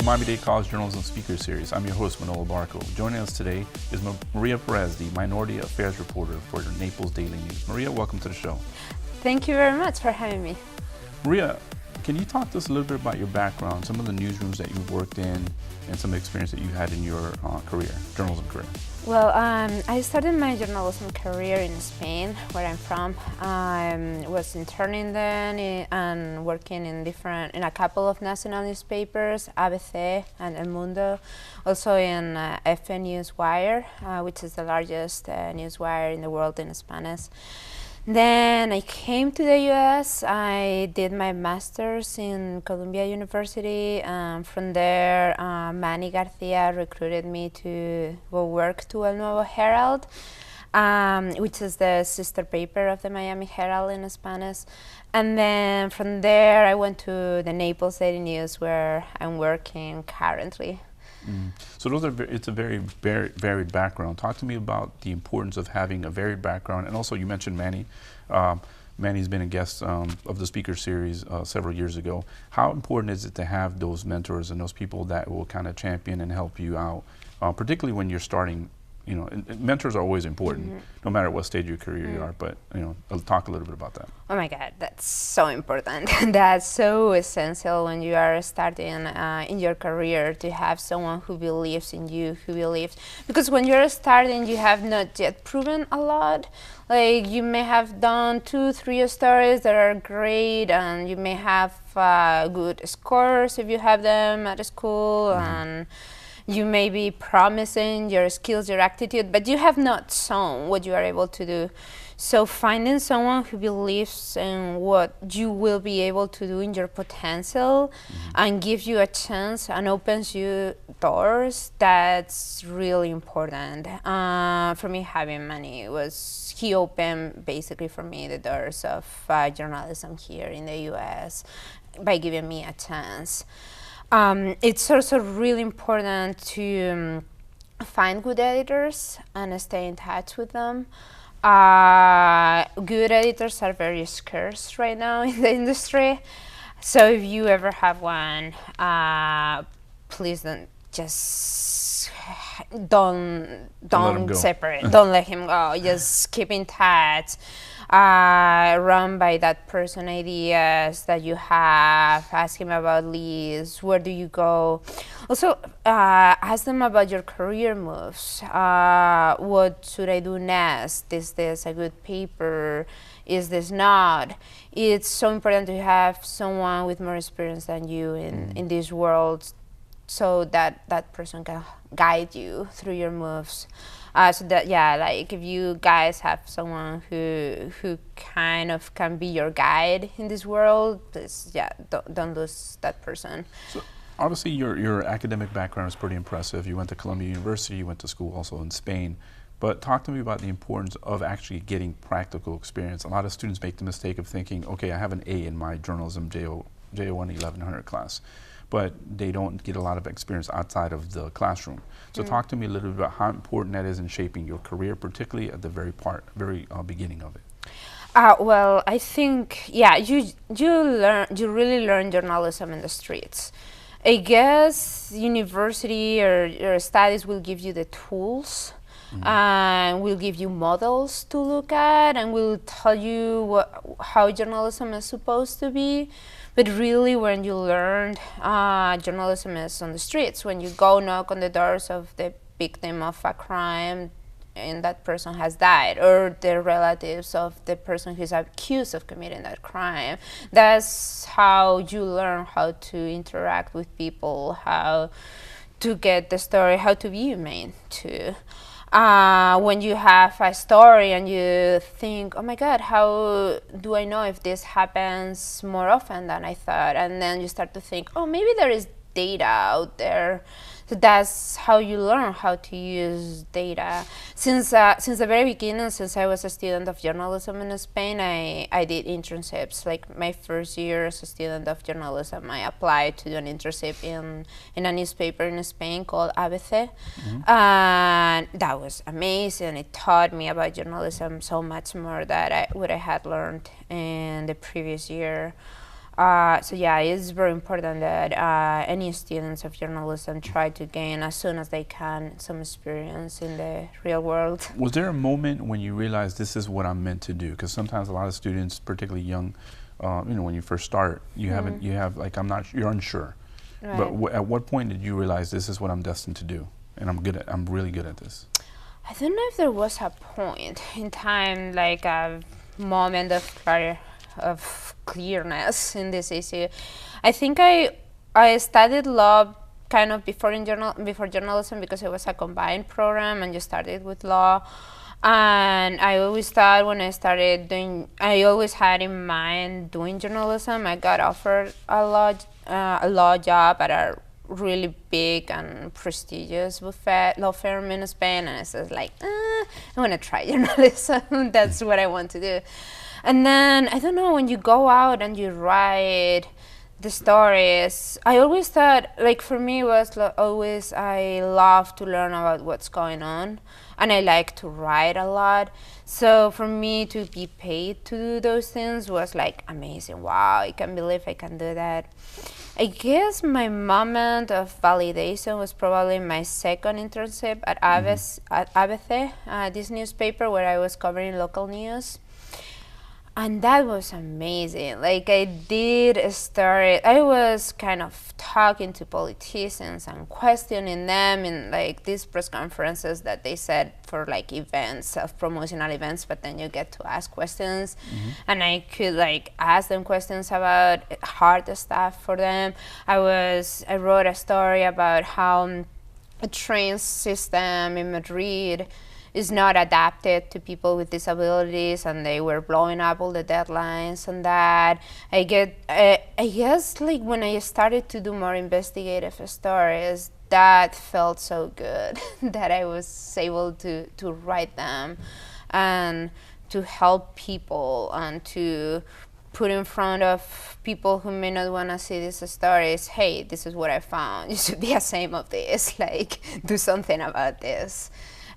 Miami-Dade College Journalism Speaker Series. I'm your host, Manolo Barco. Joining us today is Maria Perez, the Minority Affairs Reporter for the Naples Daily News. Maria, welcome to the show. Thank you very much for having me. Maria, can you talk to us a little bit about your background, some of the newsrooms that you've worked in, and some experience that you had in your journalism career? Well, I started my journalism career in Spain, where I'm from. I was interning then and working in a couple of national newspapers, ABC and El Mundo, also in F Newswire, which is the largest newswire in the world in Spanish. Then I came to the US. I did my master's in Columbia University. From there, Manny Garcia recruited me to go work to El Nuevo Herald, which is the sister paper of the Miami Herald in Spanish. And then from there, I went to the Naples Daily News, where I'm working currently. So it's a very varied background. Talk to me about the importance of having a varied background, and also you mentioned Manny. Manny's been a guest of the Speaker Series several years ago. How important is it to have those mentors and those people that will kind of champion and help you out, particularly when you're starting? You know, mentors are always important, no matter what stage of your career you are, but, you know, I'll talk a little bit about that. Oh my God, that's so important. That's so essential when you are starting in your career, to have someone who believes in you, because when you're starting, you have not yet proven a lot. Like, you may have done 2-3 stories that are great, and you may have good scores if you have them at school, and you may be promising your skills, your attitude, but you have not shown what you are able to do. So finding someone who believes in what you will be able to do in your potential and gives you a chance and opens you doors, that's really important. For me, having Manny, he opened basically for me the doors of journalism here in the US by giving me a chance. It's also really important to find good editors and stay in touch with them. Good editors are very scarce right now in the industry. So if you ever have one, please don't separate. Don't let him go. Just keep in touch. Run by that person ideas that you have. Ask him about leads. Where do you go? Also, ask them about your career moves. What should I do next? Is this a good paper? Is this not? It's so important to have someone with more experience than you in this world, so that person can guide you through your moves. So that, like, if you guys have someone who kind of can be your guide in this world, please, don't lose that person. So obviously your academic background is pretty impressive. You went to Columbia University, you went to school also in Spain. But talk to me about the importance of actually getting practical experience. A lot of students make the mistake of thinking, okay, I have an A in my journalism JO1 1100 class, but they don't get a lot of experience outside of the classroom. So talk to me a little bit about how important that is in shaping your career, particularly at the very beginning of it. Well, I think, you really learn journalism in the streets. I guess university or studies will give you the tools, and will give you models to look at, and will tell you how journalism is supposed to be. But really, when you learn, journalism is on the streets. When you go knock on the doors of the victim of a crime and that person has died, or the relatives of the person who's accused of committing that crime. That's how you learn how to interact with people, how to get the story, how to be humane too. When you have a story and you think, oh my God, how do I know if this happens more often than I thought? And then you start to think, oh, maybe there is data out there. So that's how you learn how to use data. Since the very beginning, since I was a student of journalism in Spain, I did internships. Like my first year as a student of journalism, I applied to do an internship in a newspaper in Spain called ABC. And that was amazing. It taught me about journalism so much more than what I had learned in the previous year. So yeah, it's very important that any students of journalism try to gain as soon as they can some experience in the real world. Was there a moment when you realized this is what I'm meant to do? Because sometimes a lot of students, particularly young, when you first start, you're unsure. Right. But at what point did you realize this is what I'm destined to do, and I'm really good at this? I don't know if there was a point in time, like a moment of clearness in this issue. I think I studied law kind of before journalism, because it was a combined program, and you started with law. And I always thought when I always had in mind doing journalism. I got offered a law job at a really big and prestigious law firm in Spain, and I said like, I want to try journalism. That's what I want to do. And then, I don't know, when you go out and you write the stories, I always thought, like, for me, it was always, I love to learn about what's going on, and I like to write a lot. So for me to be paid to do those things was like amazing. Wow, I can't believe I can do that. I guess my moment of validation was probably my second internship at ABC, this newspaper where I was covering local news. And that was amazing. Like, I was kind of talking to politicians and questioning them in like these press conferences that they said for like events, of promotional events, but then you get to ask questions. And I could like ask them questions about hard stuff for them. I wrote a story about how a train system in Madrid is not adapted to people with disabilities, and they were blowing up all the deadlines on that. I guess like when I started to do more investigative stories, that felt so good that I was able to write them and to help people and to put in front of people who may not want to see these stories, hey, this is what I found. You should be ashamed of this, like, do something about this.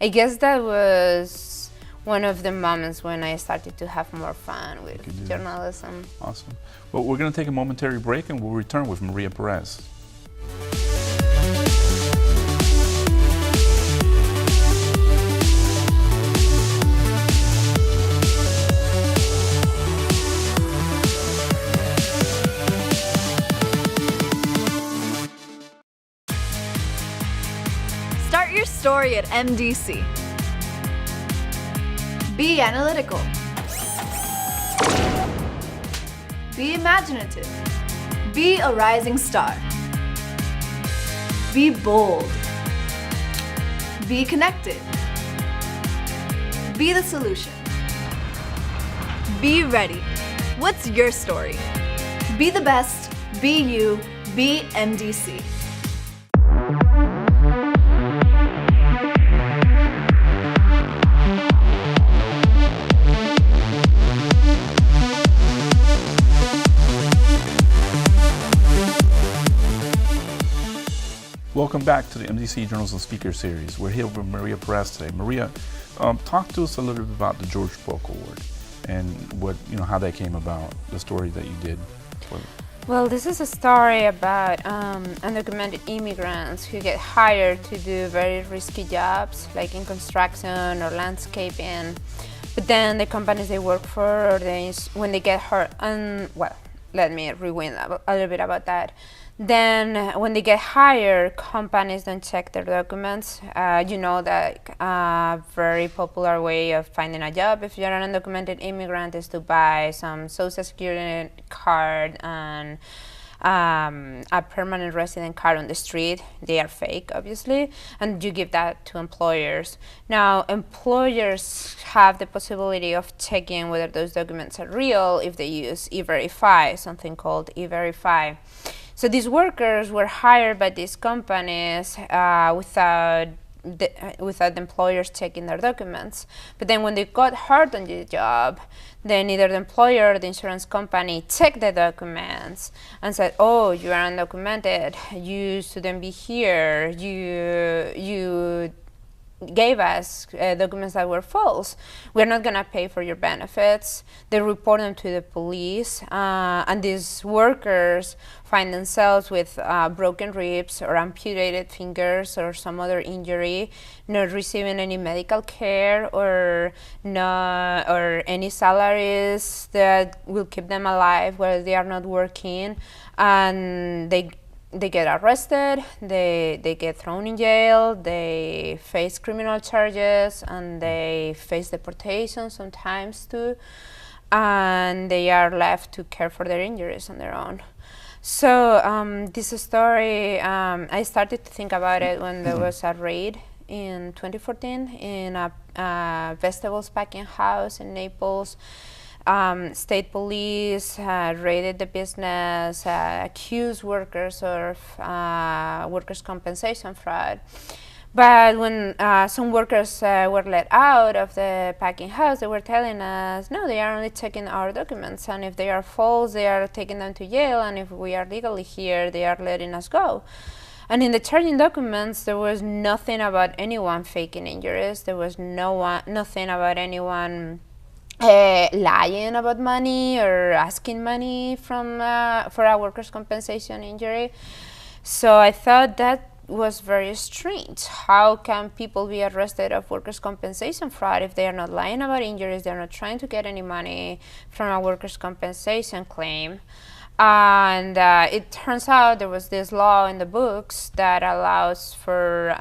I guess that was one of the moments when I started to have more fun with journalism. Awesome. Well, we're going to take a momentary break, and we'll return with Maria Perez. Start your story at MDC. Be analytical. Be imaginative. Be a rising star. Be bold. Be connected. Be the solution. Be ready. What's your story? Be the best. Be you. Be MDC. Welcome back to the MDC Journalism Speaker Series. We're here with Maria Perez today. Maria, talk to us a little bit about the George Polk Award and how that came about, the story that you did. Well, this is a story about undocumented immigrants who get hired to do very risky jobs, like in construction or landscaping. But then the companies they work for, when they get hurt, let me rewind a little bit about that. Then when they get hired, companies don't check their documents. That a very popular way of finding a job if you're an undocumented immigrant is to buy some social security card and a permanent resident card on the street. They are fake, obviously, and you give that to employers. Now, employers have the possibility of checking whether those documents are real if they use E-Verify, something called E-Verify. So these workers were hired by these companies without the employers checking their documents. But then when they got hurt on the job, then either the employer or the insurance company checked the documents and said, oh, you are undocumented, you shouldn't be here, gave us documents that were false. We're not going to pay for your benefits. They report them to the police, and these workers find themselves with broken ribs or amputated fingers or some other injury, not receiving any medical care or any salaries that will keep them alive while they are not working, and they get arrested, they get thrown in jail, they face criminal charges, and they face deportation sometimes too, and they are left to care for their injuries on their own. So this story, I started to think about it when there was a raid in 2014 in a vegetables packing house in Naples. State police raided the business, accused workers of workers' compensation fraud. But when some workers were let out of the packing house, they were telling us, no, they are only checking our documents, and if they are false, they are taking them to jail, and if we are legally here, they are letting us go. And in the charging documents, there was nothing about anyone faking injuries. There was nothing about anyone lying about money or asking money for a workers' compensation injury. So I thought that was very strange. How can people be arrested of workers' compensation fraud if they are not lying about injuries, they're not trying to get any money from a workers' compensation claim? And it turns out there was this law in the books that allows for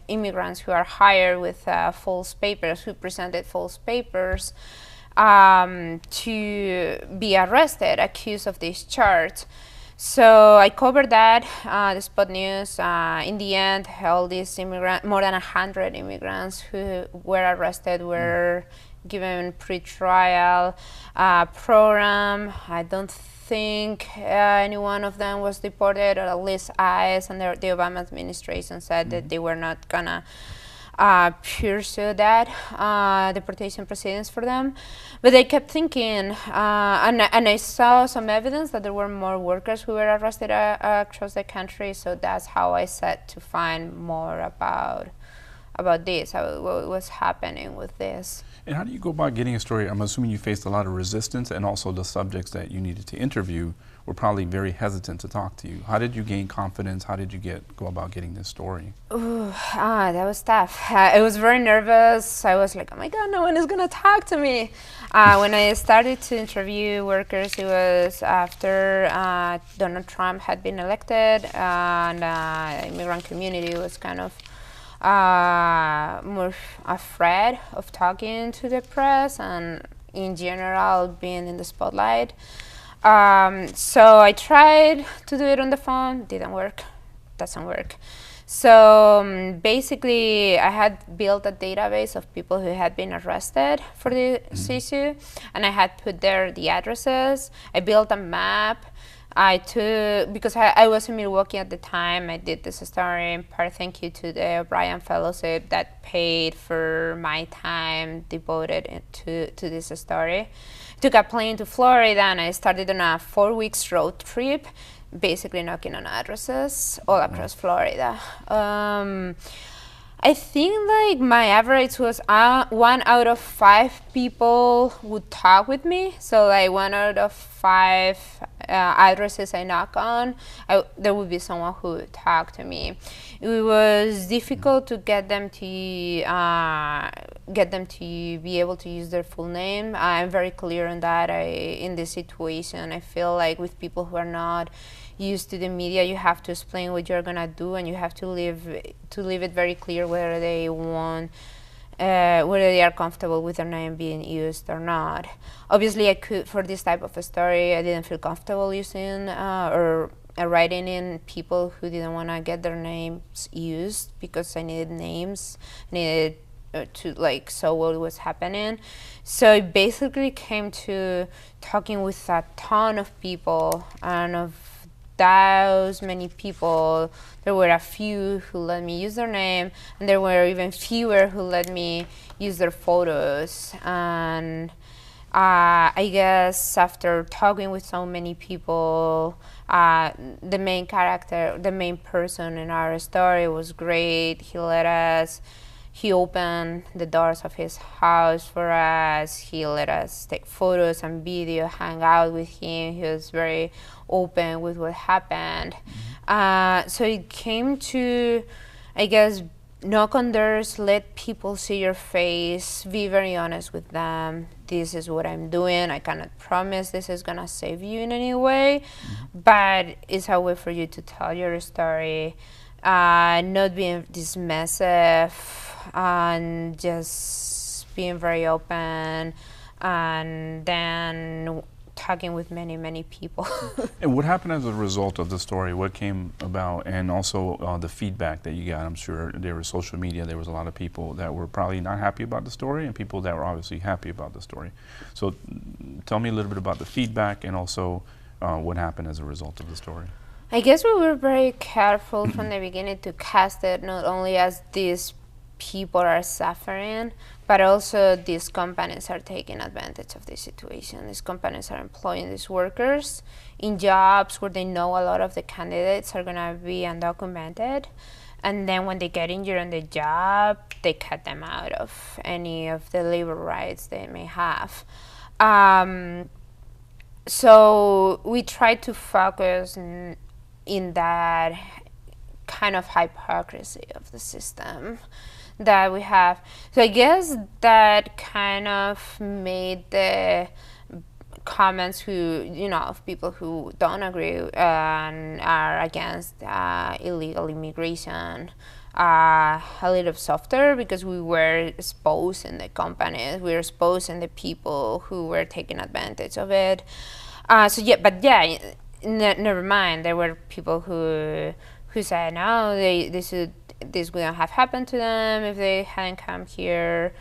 immigrants who are hired with false papers, who presented false papers, to be arrested, accused of this charge. So I covered that, the Spot News. In the end, all these immigrants, more than 100 immigrants who were arrested, were given pre-trial program. I don't think any one of them was deported, or at least ICE and the Obama administration said that they were not gonna pursue that deportation proceedings for them. But they kept thinking, and I saw some evidence that there were more workers who were arrested across the country, so that's how I set to find more about this, what was happening with this. And how do you go about getting a story? I'm assuming you faced a lot of resistance, and also the subjects that you needed to interview were probably very hesitant to talk to you. How did you gain confidence? How did you go about getting this story? That was tough. I was very nervous. I was like, oh my God, no one is going to talk to me. When I started to interview workers, it was after Donald Trump had been elected, and the immigrant community was kind of more afraid of talking to the press and in general being in the spotlight. So I tried to do it on the phone, doesn't work. So basically I had built a database of people who had been arrested for this issue, and I had put there the addresses. I built a map. Because I was in Milwaukee at the time, I did this story in part thank you to the O'Brien Fellowship that paid for my time devoted to this story. Took a plane to Florida, and I started on a 4-week road trip, basically knocking on addresses all across Florida. I think like my average was 1 out of 5 people would talk with me. So like 1 out of 5 addresses I knock on, there would be someone who would talk to me. It was difficult to get them to be able to use their full name. I'm very clear on that. In this situation, I feel like with people who are not used to the media, you have to explain what you're gonna do, and you have to leave it very clear whether they want, whether they are comfortable with their name being used or not. Obviously, I could, for this type of a story, I didn't feel comfortable using or writing in people who didn't want to get their names used, because I needed names, needed to like show what was happening. So it basically came to talking with a ton of people, and of those many people, there were a few who let me use their name, and there were even fewer who let me use their photos. And I guess after talking with so many people, the main character, the main person in our story was great. He let us He opened the doors of his house for us. He let us take photos and video, hang out with him. He was very open with what happened. So it came to, I guess, knock on doors, let people see your face, be very honest with them. This is what I'm doing. I cannot promise this is gonna save you in any way, but it's a way for you to tell your story, not being dismissive, and just being very open, and then talking with many, many people. And what happened as a result of the story? What came about? And also the feedback that you got. I'm sure there was social media. There was a lot of people that were probably not happy about the story and people that were obviously happy about the story. So tell me a little bit about the feedback and also what happened as a result of the story. I guess we were very careful from the beginning to cast it not only as these people are suffering, but also these companies are taking advantage of this situation. These companies are employing these workers in jobs where they know a lot of the candidates are gonna be undocumented, and then when they get injured on the job, they cut them out of any of the labor rights they may have. So we try to focus in that kind of hypocrisy of the system that we have. So I guess that kind of made the comments of people who don't agree and are against illegal immigration a little softer, because we were exposing the companies, we were exposing the people who were taking advantage of it. Never mind. There were people who said no, this wouldn't have happened to them if they hadn't come here.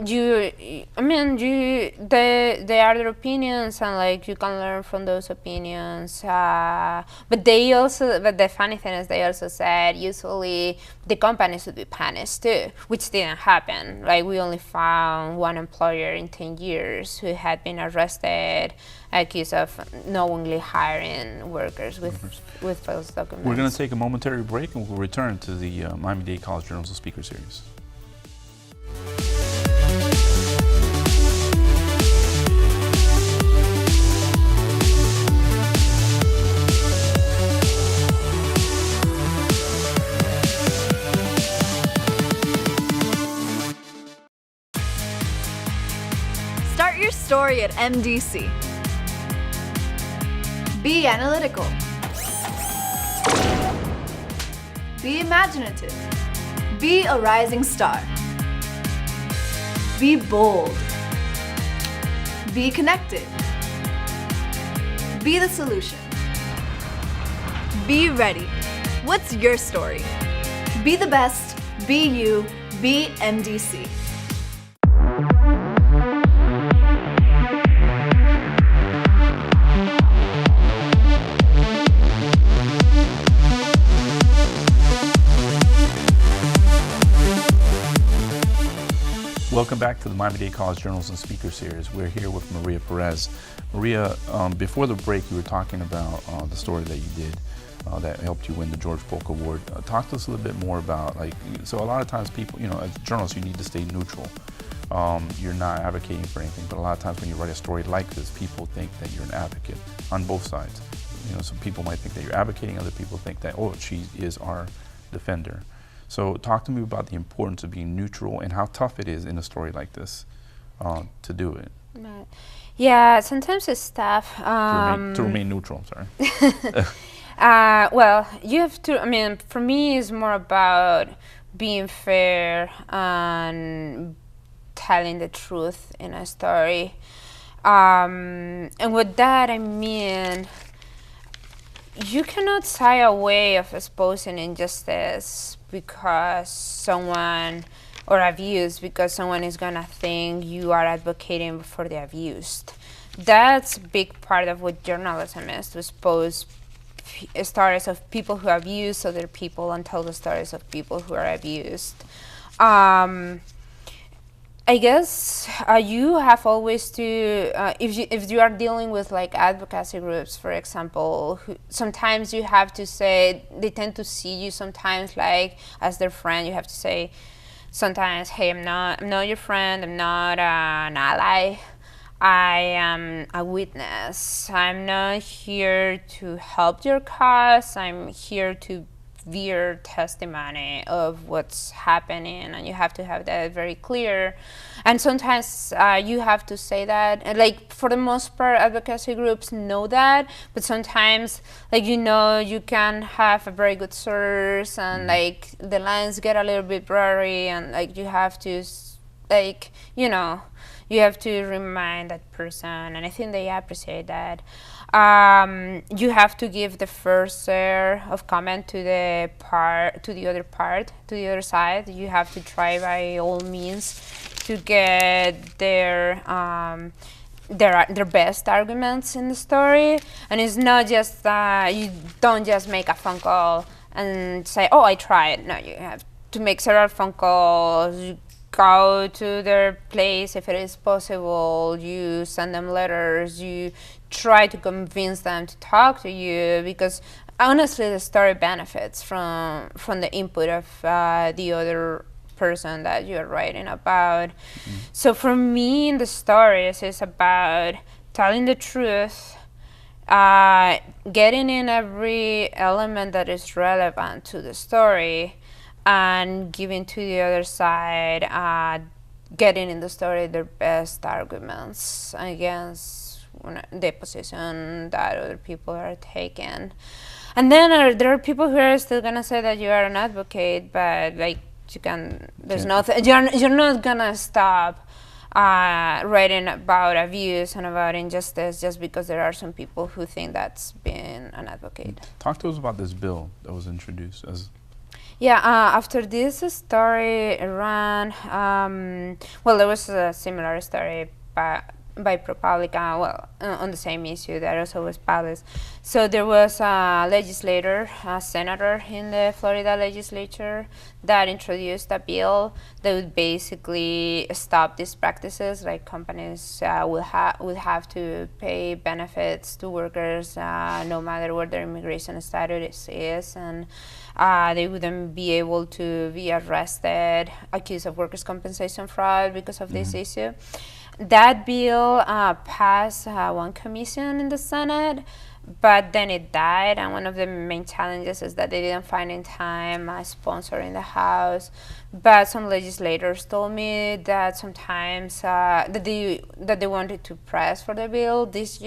They are their opinions, and like you can learn from those opinions. But the funny thing is, they also said usually the companies would be punished too, which didn't happen. Like, we only found one employer in 10 years who had been arrested, accused of knowingly hiring workers with false documents. We're going to take a momentary break and we'll return to the Miami-Dade College Journalism Speaker Series. Start your story at MDC. Be analytical. Be imaginative. Be a rising star. Be bold. Be connected. Be the solution. Be ready. What's your story? Be the best. Be you. Be MDC. Welcome back to the Miami-Dade College Journalism Speaker Series. We're here with Maria Perez. Maria, before the break, you were talking about the story that you did that helped you win the George Polk Award. Talk to us a little bit more about, so a lot of times people, as journalists, you need to stay neutral. You're not advocating for anything, but a lot of times when you write a story like this, people think that you're an advocate on both sides. Some people might think that you're advocating, other people think that, oh, she is our defender. So talk to me about the importance of being neutral and how tough it is in a story like this to do it. Yeah, sometimes it's tough. To remain neutral, sorry. Well, you have to, for me, it's more about being fair and telling the truth in a story. And with that, I mean, you cannot shy away of exposing injustice because someone is gonna think you are advocating for the abused. That's a big part of what journalism is, to expose stories of people who abuse other people and tell the stories of people who are abused. I guess you have always to, if you are dealing with like advocacy groups, for example, sometimes you have to say, they tend to see you sometimes like as their friend, you have to say, sometimes, hey, I'm not your friend, I'm not an ally, I am a witness. I'm not here to help your cause, I'm here to bear testimony of what's happening, and you have to have that very clear. And sometimes you have to say that, and like for the most part advocacy groups know that, but sometimes, like, you can have a very good source and like the lines get a little bit blurry, and like you have to like you have to remind that person, and I think they appreciate that. You have to give the first share of comment to the other side. You have to try by all means to get their best arguments in the story. And it's not just you don't just make a phone call and say, oh, I tried. No, you have to make several phone calls. You go to their place if it is possible, you send them letters, you try to convince them to talk to you, because honestly the story benefits from the input of the other person that you're writing about. So for me, in the stories, it's about telling the truth, getting in every element that is relevant to the story, and giving to the other side, getting in the story their best arguments against the position that other people are taking. And then there are people who are still gonna say that you are an advocate, but like there's nothing. You're not gonna stop writing about abuse and about injustice just because there are some people who think that's being an advocate. Talk to us about this bill that was introduced as. Yeah, after this story ran, well, there was a similar story by ProPublica, on the same issue that also was published. So there was a legislator, a senator in the Florida legislature that introduced a bill that would basically stop these practices, like companies would have to pay benefits to workers no matter what their immigration status is, and they wouldn't be able to be arrested, accused of workers' compensation fraud because of this issue. That bill passed one commission in the Senate, but then it died, and one of the main challenges is that they didn't find in time a sponsor in the House. But some legislators told me that sometimes that they wanted to press for the bill this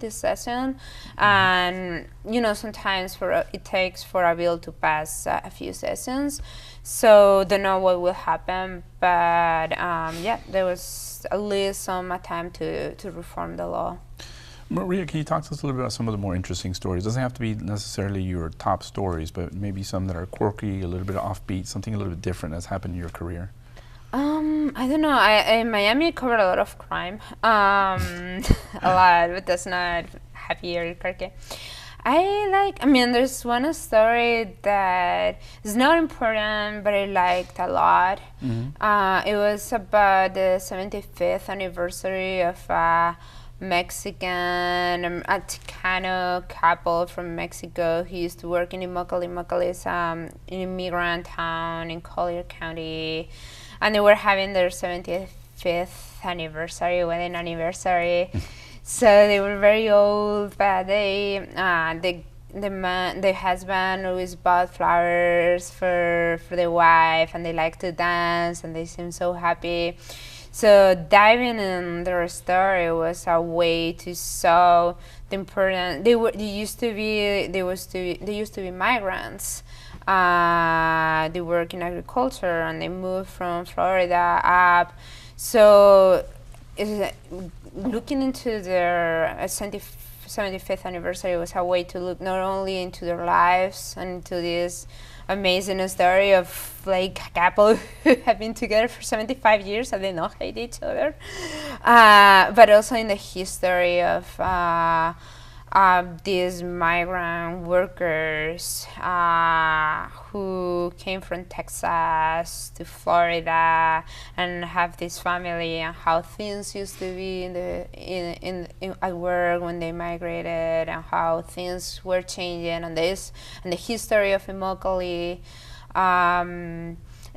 session, and sometimes it takes for a bill to pass a few sessions. So don't know what will happen, but yeah, there was at least some attempt to reform the law. Maria, can you talk to us a little bit about some of the more interesting stories? It doesn't have to be necessarily your top stories, but maybe some that are quirky, a little bit offbeat, something a little bit different that's happened in your career. I don't know. In Miami, I covered a lot of crime, a lot, but that's not happy or quirky. There's one story that is not important, but I liked a lot. It was about the 75th anniversary of Mexican, a Chicano couple from Mexico who used to work in Immokalee. Immokalee is an immigrant town in Collier County, and they were having their 75th anniversary, wedding anniversary. So they were very old, but the husband always bought flowers for the wife, and they like to dance, and they seem so happy. So diving in their story was a way to show the important. They used to be migrants. They work in agriculture, and they moved from Florida up. So looking into their 75th anniversary was a way to look not only into their lives and into this amazing story of like a couple who have been together for 75 years and they don't hate each other, but also in the history of these migrant workers who came from Texas to Florida and have this family, and how things used to be at work when they migrated, and how things were changing, and the history of Immokalee.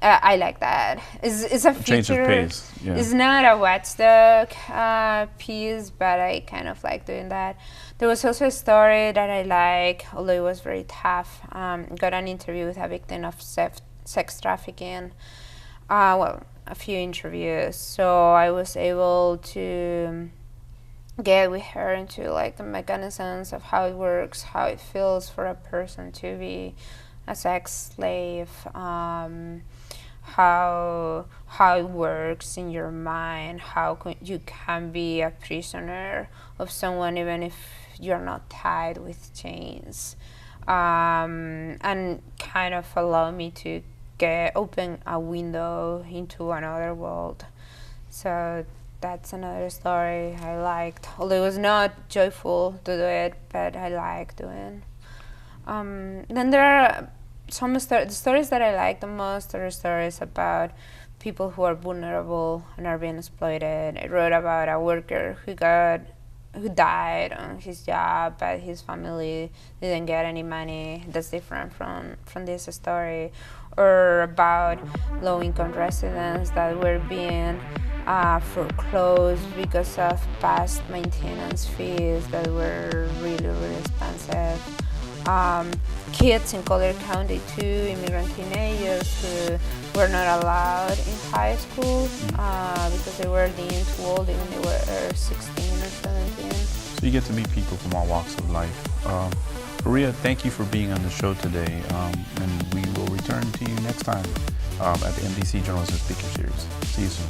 I like that. It's a Change of feature. pace. Yeah. It's not a watchdog piece, but I kind of like doing that. There was also a story that I like, although it was very tough. Got an interview with a victim of sex trafficking. Well, a few interviews. So I was able to get with her into like the mechanisms of how it works, how it feels for a person to be a sex slave, how it works in your mind, how you can be a prisoner of someone even if you're not tied with chains, and kind of allow me to open a window into another world. So that's another story I liked, although it was not joyful to do it, but I like doing. Then there are some the stories that I like the most are stories about people who are vulnerable and are being exploited. I wrote about a worker who died on his job, but his family didn't get any money. That's different from this story. Or about low-income residents that were being foreclosed because of past maintenance fees that were really, really expensive. Kids in Collier County too, immigrant teenagers who were not allowed in high school because they were deemed too old even they were 16 or 17. So you get to meet people from all walks of life. Maria, thank you for being on the show today, and we will return to you next time at the MDC Journalism Speaker Series. See you soon.